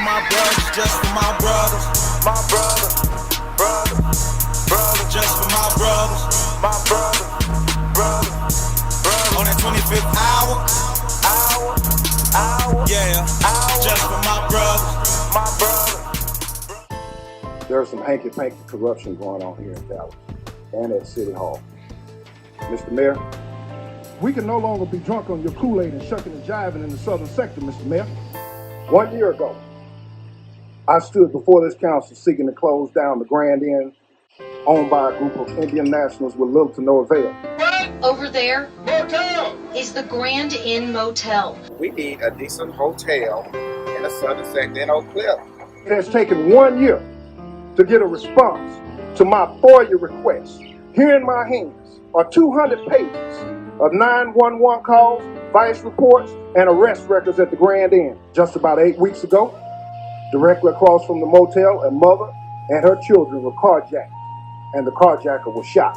My brothers, just for my brothers. My brother, just for my brothers. My brother. On that 25th hour. Yeah, just for my brothers. There's some hanky-panky corruption going on here in Dallas and at City Hall. Mr. Mayor, we can no longer be drunk on your Kool-Aid and shucking and jiving in the southern sector, Mr. Mayor. 1 year ago, I stood before this council seeking to close down the Grand Inn owned by a group of Indian nationals with little to no avail. Right over there motel is the Grand Inn Motel. We need a decent hotel in the southern sector in Oak Cliff. It has taken 1 year to get a response to my FOIA request. Here in my hands are 200 pages of 911 calls, vice reports, and arrest records at the Grand Inn. Just about 8 weeks ago, directly across from the motel, a mother and her children were carjacked, and the carjacker was shot.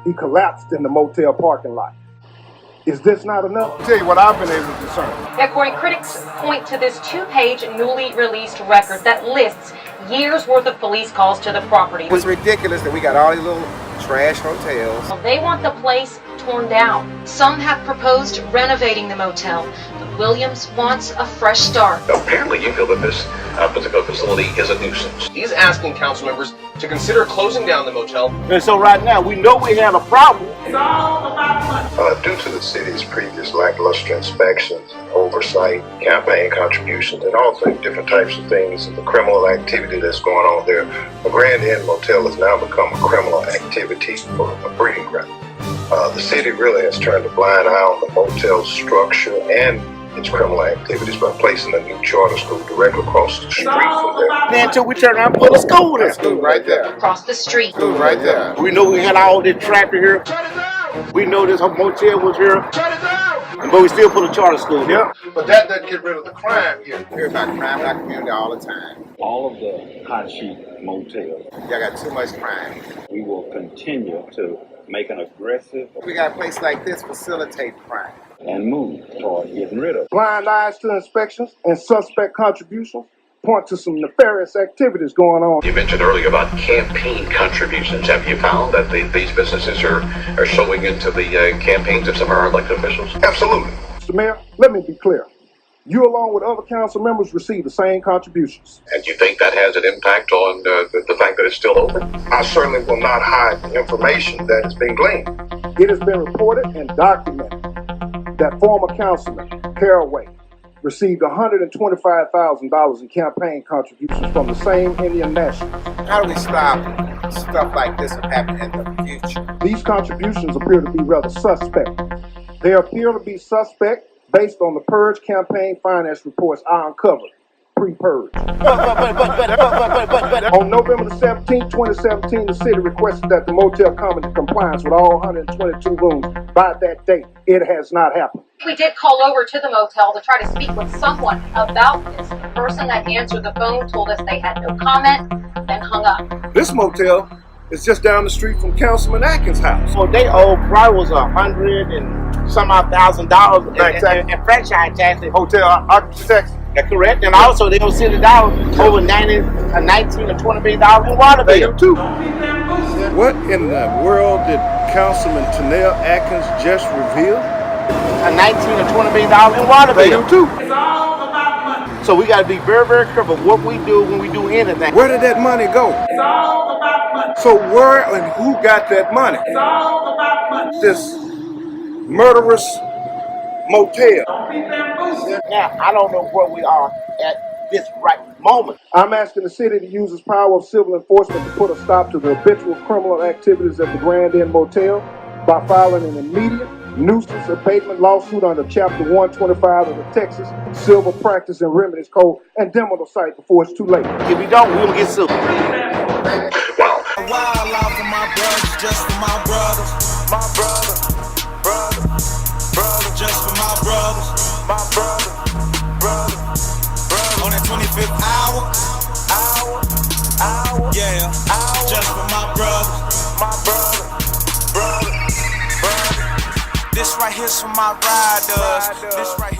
He collapsed in the motel parking lot. Is this not enough? I'll tell you what I've been able to discern. According, critics point to this 2-page newly released record that lists years worth of police calls to the property. It's ridiculous that we got all these little trash hotels. They want the place torn down. Some have proposed renovating the motel, but Williams wants a fresh start. Apparently you feel that this particular facility is a nuisance. He's asking council members to consider closing down the motel. And so right now, we know we have a problem. It's all about money. Due to the city's previous lackluster inspections, oversight, campaign contributions, and all different types of things, and the criminal activity that's going on there, the Grand Inn Motel has now become a criminal activity for a breeding ground. The city really has turned a blind eye on the motel's structure and its criminal activities by placing a new charter school directly across the street from there. Then until we turn around and put a school there. School right there. Across the street. School right there. We know we had all this traffic here. We know this motel was here. But we still put a charter school here. Yeah, but that doesn't get rid of the crime here. We hear about crime in our community all the time. All of the hot sheet motels, Y'all got too much crime. we will continue to make an aggressive We got a place like this facilitate crime. and move toward getting rid of. Blind eyes to inspections and suspect contributions point to some nefarious activities going on. You mentioned earlier about campaign contributions. Have you found that these businesses are showing into the campaigns of some of our elected officials? Absolutely. Mr. Mayor, let me be clear. You, along with other council members, receive the same contributions. And you think that has an impact on the fact that it's still open? I certainly will not hide the information that has been gleaned. It has been reported and documented that former councilman Caraway received $125,000 in campaign contributions from the same Indian nationals. How do we stop stuff like this from happening in the future? These contributions appear to be rather suspect. They appear to be suspect based on the Purge campaign finance reports I uncovered pre-Purge. On November the 17th, 2017, the city requested that the motel come into compliance with all 122 rooms by that date. It has not happened. We did call over to the motel to try to speak with someone about this. The person that answered the phone told us they had no comment and hung up. This motel is just down the street from Councilman Atkins' house. So they owe probably was $100,000 and some odd $1,000 in franchise tax. Hotel occupancy tax. That's correct. And also they owe $60 over $19 or $20 million in water They bill. do too. What in the world did Councilman Tanel Atkins just reveal? A $19 or $20 million in water They bill. do too. So we got to be very, very careful what we do when we do anything. Where did that money go? So where and who got that money? This murderous motel. Now, I don't know where we are at this right moment. I'm asking the city to use its power of civil enforcement to put a stop to the habitual criminal activities at the Grand Inn Motel by filing an immediate nuisance abatement lawsuit under Chapter 125 of the Texas Civil Practice and Remedies Code and demo the site before it's too late. If we don't, we'll get sued. Wow. A wild out for my brothers, just for my brothers. My brother, just for my brothers. My brother. On that 25th hour. Yeah, just for my brothers. My brother. This right here's for my riders. This right here.